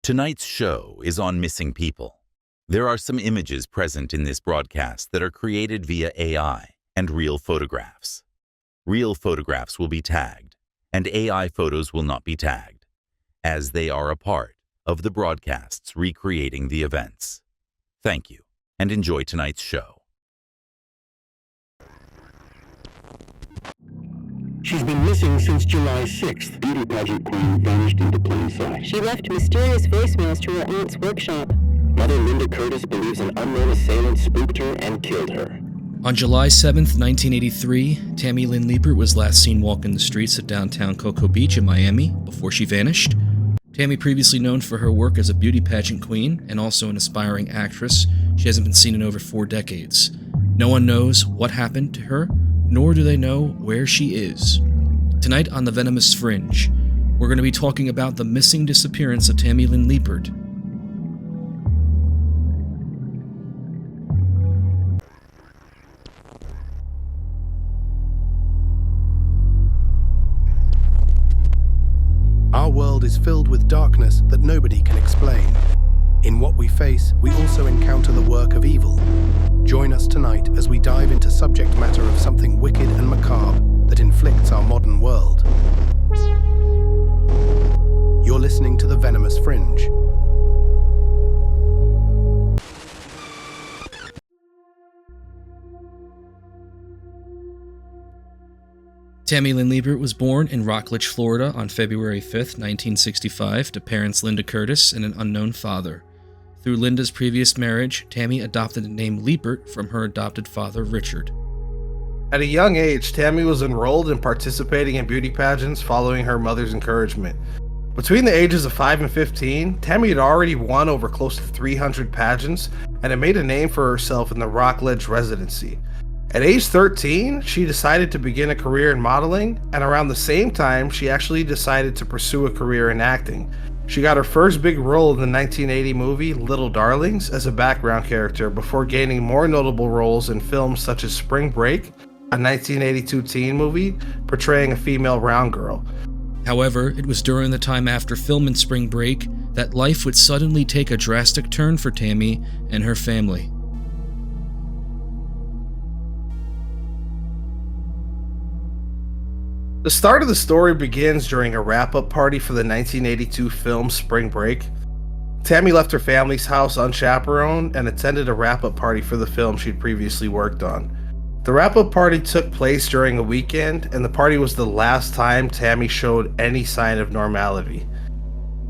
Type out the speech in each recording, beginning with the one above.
Tonight's show is on missing people. There are some images present in this broadcast that are created via AI and real photographs. Real photographs will be tagged, and AI photos will not be tagged, as they are a part of the broadcasts recreating the events. Thank you, and enjoy tonight's show. She's been missing since July 6th. Beauty pageant queen vanished into plain sight. She left mysterious voicemails to her aunt's workshop. Mother Linda Curtis believes an unknown assailant spooked her and killed her. On July 7th, 1983, Tammy Lynn Leppert was last seen walking the streets of downtown Cocoa Beach in Miami before she vanished. Tammy, previously known for her work as a beauty pageant queen and also an aspiring actress, she hasn't been seen in over 4 decades. No one knows what happened to her, nor do they know where she is. Tonight on the Venomous Fringe, we're going to be talking about the missing disappearance of Tammy Lynn Leppert. Our world is filled with darkness that nobody can explain. In what we face, we also encounter the work of evil. Join us tonight as we dive into subject matter of something wicked and macabre that inflicts our modern world. You're listening to the Venomous Fringe. Tammy Lynn Leppert was born in Rockledge, Florida on February 5th, 1965, to parents Linda Curtis and an unknown father. Through Linda's previous marriage, Tammy adopted the name Leppert from her adopted father, Richard. At a young age, Tammy was enrolled in participating in beauty pageants following her mother's encouragement. Between the ages of 5 and 15, Tammy had already won over close to 300 pageants and had made a name for herself in the Rockledge residency. At age 13, she decided to begin a career in modeling, and around the same time, she actually decided to pursue a career in acting. She got her first big role in the 1980 movie Little Darlings as a background character before gaining more notable roles in films such as Spring Break, a 1982 teen movie portraying a female round girl. However, it was during the time after filming Spring Break that life would suddenly take a drastic turn for Tammy and her family. The start of the story begins during a wrap-up party for the 1982 film Spring Break. Tammy left her family's house unchaperoned and attended a wrap-up party for the film she'd previously worked on. The wrap-up party took place during a weekend, and the party was the last time Tammy showed any sign of normality.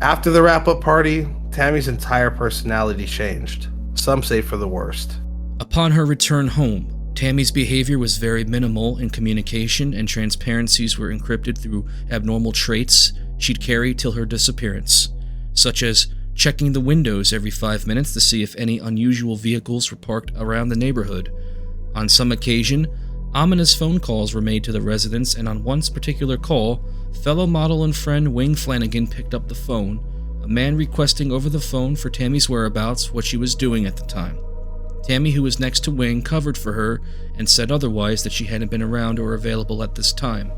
After the wrap-up party, Tammy's entire personality changed, some say for the worst. Upon her return home, Tammy's behavior was very minimal in communication, and transparencies were encrypted through abnormal traits she'd carry till her disappearance, such as checking the windows every 5 minutes to see if any unusual vehicles were parked around the neighborhood. On some occasion, ominous phone calls were made to the residence, and on one particular call, fellow model and friend Wing Flanagan picked up the phone, a man requesting over the phone for Tammy's whereabouts, what she was doing at the time. Tammy, who was next to Wing, covered for her and said otherwise, that she hadn't been around or available at this time.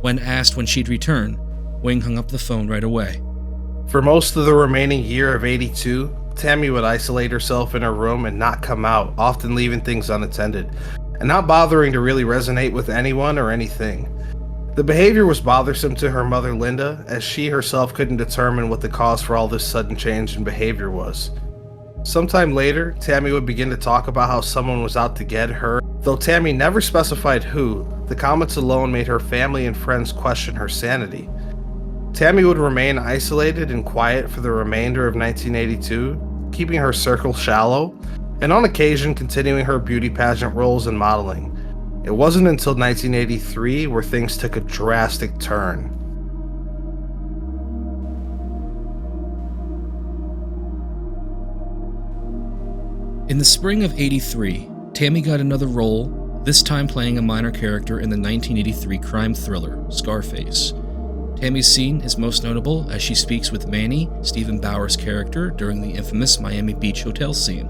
When asked when she'd return, Wing hung up the phone right away. For most of the remaining year of 82, Tammy would isolate herself in her room and not come out, often leaving things unattended, and not bothering to really resonate with anyone or anything. The behavior was bothersome to her mother Linda, as she herself couldn't determine what the cause for all this sudden change in behavior was. Sometime later, Tammy would begin to talk about how someone was out to get her. Though Tammy never specified who, the comments alone made her family and friends question her sanity. Tammy would remain isolated and quiet for the remainder of 1982, keeping her circle shallow, and on occasion continuing her beauty pageant roles in modeling. It wasn't until 1983 where things took a drastic turn. In the spring of '83, Tammy got another role, this time playing a minor character in the 1983 crime thriller, Scarface. Tammy's scene is most notable as she speaks with Manny, Stephen Bauer's character, during the infamous Miami Beach hotel scene.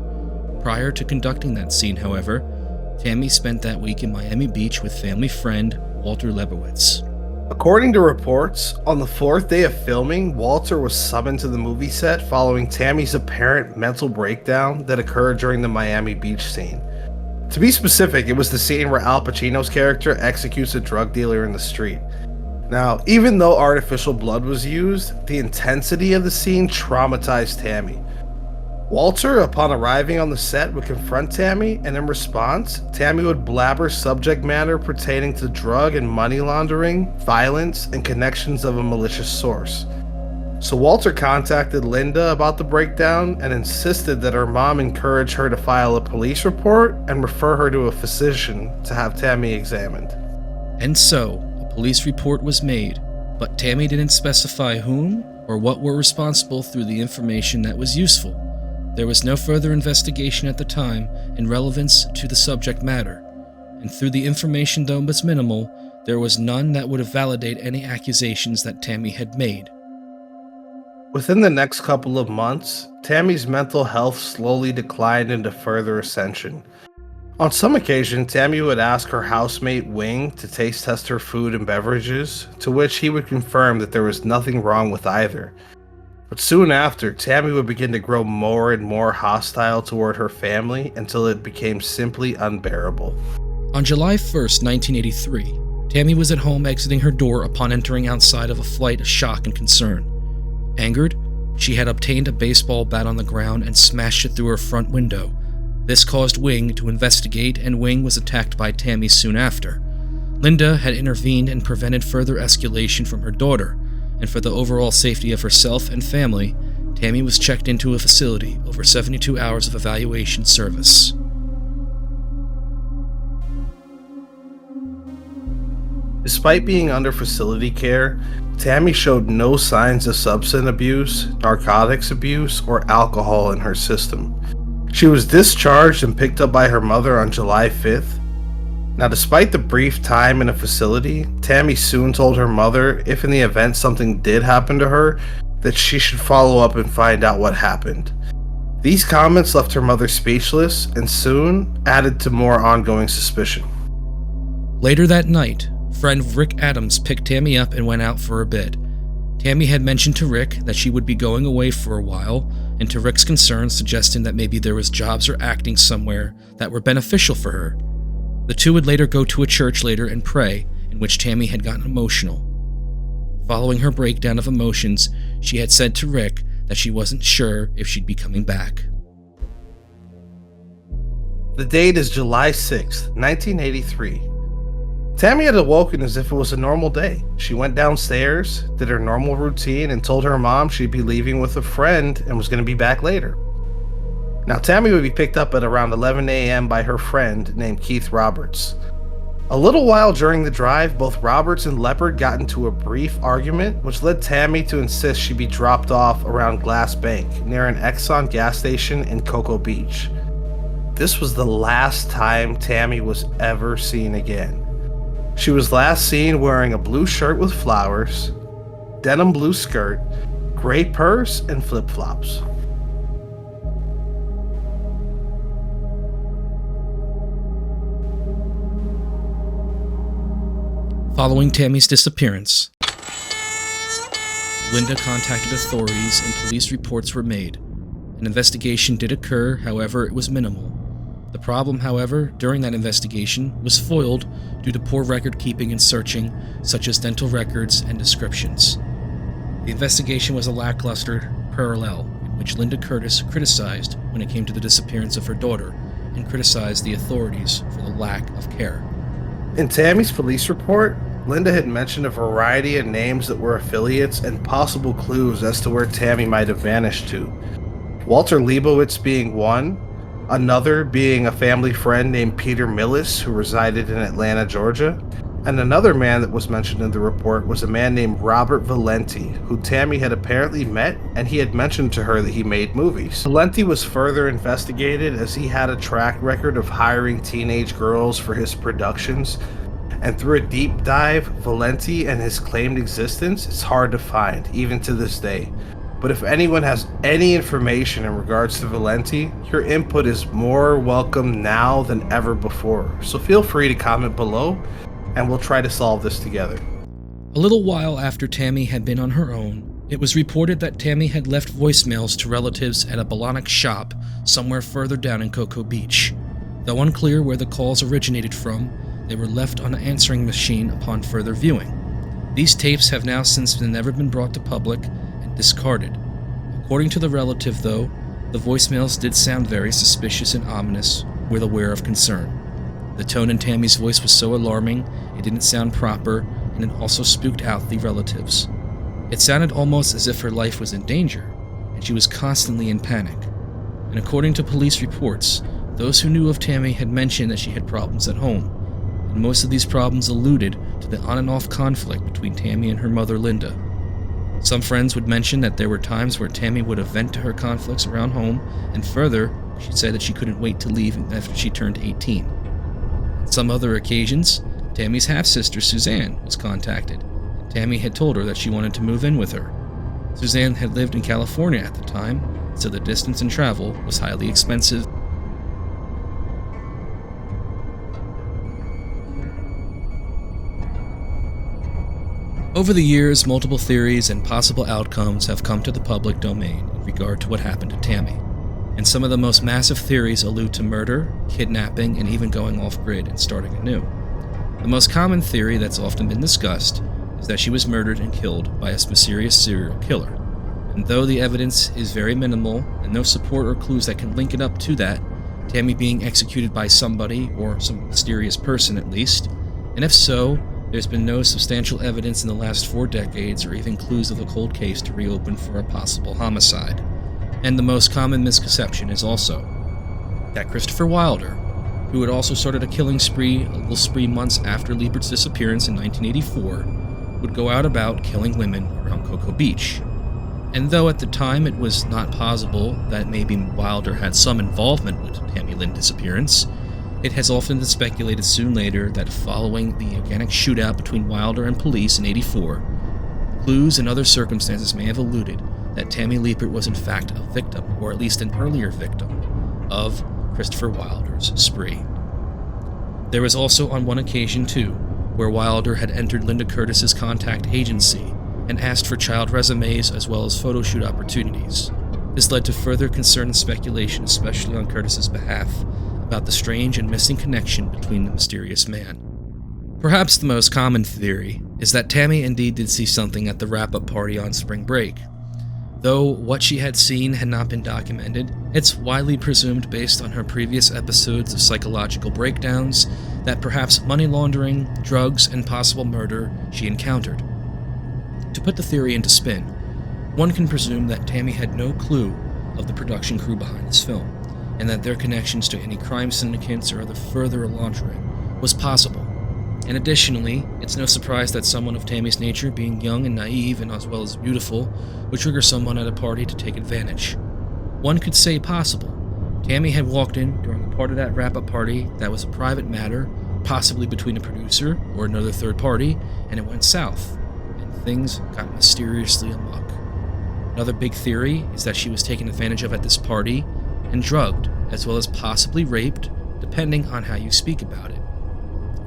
Prior to conducting that scene, however, Tammy spent that week in Miami Beach with family friend Walter Lebowitz. According to reports, on the fourth day of filming, Walter was summoned to the movie set following Tammy's apparent mental breakdown that occurred during the Miami Beach scene. To be specific, it was the scene where Al Pacino's character executes a drug dealer in the street. Now, even though artificial blood was used, the intensity of the scene traumatized Tammy. Walter, upon arriving on the set, would confront Tammy, and in response, Tammy would blabber subject matter pertaining to drug and money laundering, violence, and connections of a malicious source. So Walter contacted Linda about the breakdown and insisted that her mom encourage her to file a police report and refer her to a physician to have Tammy examined. And so, a police report was made, but Tammy didn't specify whom or what were responsible through the information that was useful. There was no further investigation at the time in relevance to the subject matter, and through the information though was minimal, there was none that would validate any accusations that Tammy had made. Within the next couple of months, Tammy's mental health slowly declined into further ascension. On some occasion, Tammy would ask her housemate Wing to taste test her food and beverages, to which he would confirm that there was nothing wrong with either. But soon after, Tammy would begin to grow more and more hostile toward her family until it became simply unbearable. On July 1st, 1983, Tammy was at home exiting her door upon entering outside of a flight of shock and concern. Angered, she had obtained a baseball bat on the ground and smashed it through her front window. This caused Wing to investigate, and Wing was attacked by Tammy soon after. Linda had intervened and prevented further escalation from her daughter, and for the overall safety of herself and family, Tammy was checked into a facility over 72 hours of evaluation service. Despite being under facility care, Tammy showed no signs of substance abuse, narcotics abuse, or alcohol in her system. She was discharged and picked up by her mother on July 5th. Now, despite the brief time in a facility, Tammy soon told her mother, if in the event something did happen to her, that she should follow up and find out what happened. These comments left her mother speechless and soon added to more ongoing suspicion. Later that night, friend Rick Adams picked Tammy up and went out for a bit. Tammy had mentioned to Rick that she would be going away for a while, and to Rick's concern suggesting that maybe there was jobs or acting somewhere that were beneficial for her. The two would later go to a church later and pray, in which Tammy had gotten emotional. Following her breakdown of emotions, she had said to Rick that she wasn't sure if she'd be coming back. The date is July 6th, 1983. Tammy had awoken as if it was a normal day. She went downstairs, did her normal routine, and told her mom she'd be leaving with a friend and was going to be back later. Now, Tammy would be picked up at around 11 a.m. by her friend named Keith Roberts. A little while during the drive, both Roberts and Leppert got into a brief argument, which led Tammy to insist she be dropped off around Glass Bank, near an Exxon gas station in Cocoa Beach. This was the last time Tammy was ever seen again. She was last seen wearing a blue shirt with flowers, denim blue skirt, gray purse, and flip-flops. Following Tammy's disappearance, Linda contacted authorities and police reports were made. An investigation did occur, however, it was minimal. The problem, however, during that investigation was foiled due to poor record keeping and searching, such as dental records and descriptions. The investigation was a lackluster parallel in which Linda Curtis criticized when it came to the disappearance of her daughter and criticized the authorities for the lack of care. In Tammy's police report, Linda had mentioned a variety of names that were affiliates and possible clues as to where Tammy might have vanished to. Walter Leibowitz being one, another being a family friend named Peter Millis who resided in Atlanta, Georgia, and another man that was mentioned in the report was a man named Robert Valenti, who Tammy had apparently met, and he had mentioned to her that he made movies. Valenti was further investigated as he had a track record of hiring teenage girls for his productions, and through a deep dive, Valenti and his claimed existence is hard to find, even to this day. But if anyone has any information in regards to Valenti, your input is more welcome now than ever before. So feel free to comment below, and we'll try to solve this together. A little while after Tammy had been on her own, it was reported that Tammy had left voicemails to relatives at a Balonic shop somewhere further down in Cocoa Beach. Though unclear where the calls originated from, they were left on an answering machine upon further viewing. These tapes have now since never been brought to public and discarded. According to the relative, though, the voicemails did sound very suspicious and ominous, with a wear of concern. The tone in Tammy's voice was so alarming, it didn't sound proper, and it also spooked out the relatives. It sounded almost as if her life was in danger, and she was constantly in panic. And according to police reports, those who knew of Tammy had mentioned that she had problems at home, and most of these problems alluded to the on and off conflict between Tammy and her mother Linda. Some friends would mention that there were times where Tammy would vent to her conflicts around home, and further, she said that she couldn't wait to leave after she turned 18. On some other occasions, Tammy's half-sister Suzanne was contacted, and Tammy had told her that she wanted to move in with her. Suzanne had lived in California at the time, so the distance and travel was highly expensive. Over the years, multiple theories and possible outcomes have come to the public domain in regard to what happened to Tammy, and some of the most massive theories allude to murder, kidnapping, and even going off-grid and starting anew. The most common theory that's often been discussed is that she was murdered and killed by a mysterious serial killer, and though the evidence is very minimal and no support or clues that can link it up to that, Tammy being executed by somebody or some mysterious person at least, and if so, there's been no substantial evidence in the last 4 decades or even clues of a cold case to reopen for a possible homicide. And the most common misconception is also that Christopher Wilder, who had also started a killing spree a little spree months after Leppert's disappearance in 1984, would go out about killing women around Cocoa Beach. And though at the time it was not possible that maybe Wilder had some involvement with Tammy Lynn's disappearance, it has often been speculated soon later that following the organic shootout between Wilder and police in '84, clues and other circumstances may have alluded that Tammy Leppert was in fact a victim, or at least an earlier victim, of Christopher Wilder's spree. There was also on one occasion, too, where Wilder had entered Linda Curtis's contact agency and asked for child resumes as well as photo shoot opportunities. This led to further concern and speculation, especially on Curtis's behalf, about the strange and missing connection between the mysterious man. Perhaps the most common theory is that Tammy indeed did see something at the wrap-up party on spring break. Though what she had seen had not been documented, it's widely presumed based on her previous episodes of psychological breakdowns that perhaps money laundering, drugs, and possible murder she encountered. To put the theory into spin, one can presume that Tammy had no clue of the production crew behind this film, and that their connections to any crime syndicates or other further laundering was possible. And additionally, it's no surprise that someone of Tammy's nature, being young and naive and as well as beautiful, would trigger someone at a party to take advantage. One could say possible. Tammy had walked in during a part of that wrap-up party that was a private matter, possibly between a producer or another third party, and it went south, and things got mysteriously amok. Another big theory is that she was taken advantage of at this party and drugged, as well as possibly raped, depending on how you speak about it.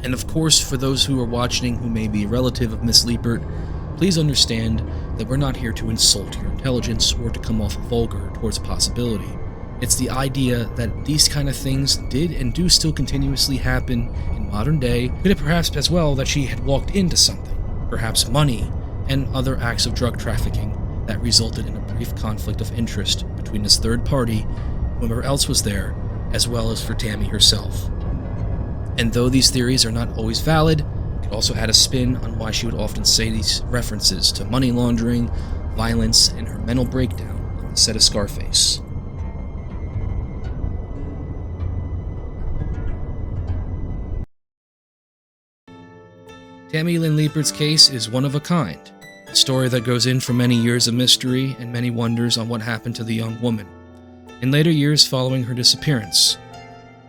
And of course, for those who are watching who may be a relative of Miss Leppert, please understand that we're not here to insult your intelligence or to come off vulgar towards a possibility. It's the idea that these kind of things did and do still continuously happen in modern day. Could it perhaps as well that she had walked into something, perhaps money, and other acts of drug trafficking that resulted in a brief conflict of interest between this third party, whoever else was there, as well as for Tammy herself. And though these theories are not always valid, it could also add a spin on why she would often say these references to money laundering, violence, and her mental breakdown on the set of Scarface. Tammy Lynn Leppert's case is one of a kind, a story that goes in for many years of mystery and many wonders on what happened to the young woman. In later years following her disappearance,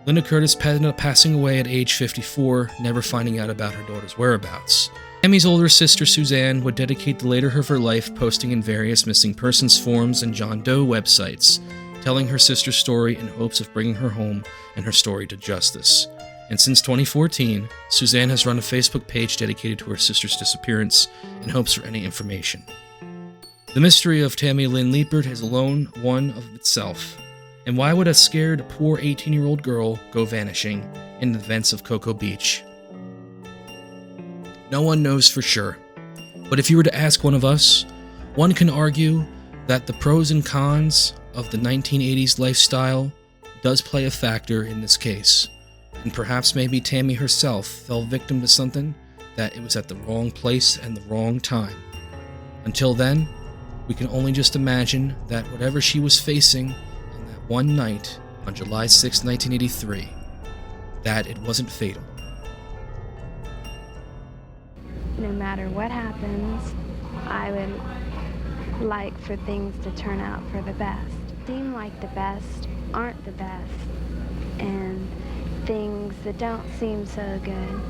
Linda Curtis ended up passing away at age 54, never finding out about her daughter's whereabouts. Tammy's older sister Suzanne would dedicate the later of her life posting in various missing persons forums and John Doe websites, telling her sister's story in hopes of bringing her home and her story to justice. and since 2014, Suzanne has run a Facebook page dedicated to her sister's disappearance in hopes for any information. The mystery of Tammy Lynn Leppert is alone one of itself, and why would a scared, poor 18-year-old girl go vanishing in the vents of Cocoa Beach? No one knows for sure, but if you were to ask one of us, one can argue that the pros and cons of the 1980s lifestyle does play a factor in this case, and perhaps maybe Tammy herself fell victim to something that it was at the wrong place and the wrong time. Until then, we can only just imagine that whatever she was facing on that one night on July 6, 1983, that it wasn't fatal. No matter what happens, I would like for things to turn out for the best. Seem like the best aren't the best, and things that don't seem so good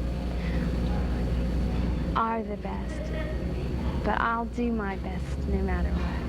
are the best. But I'll do my best no matter what.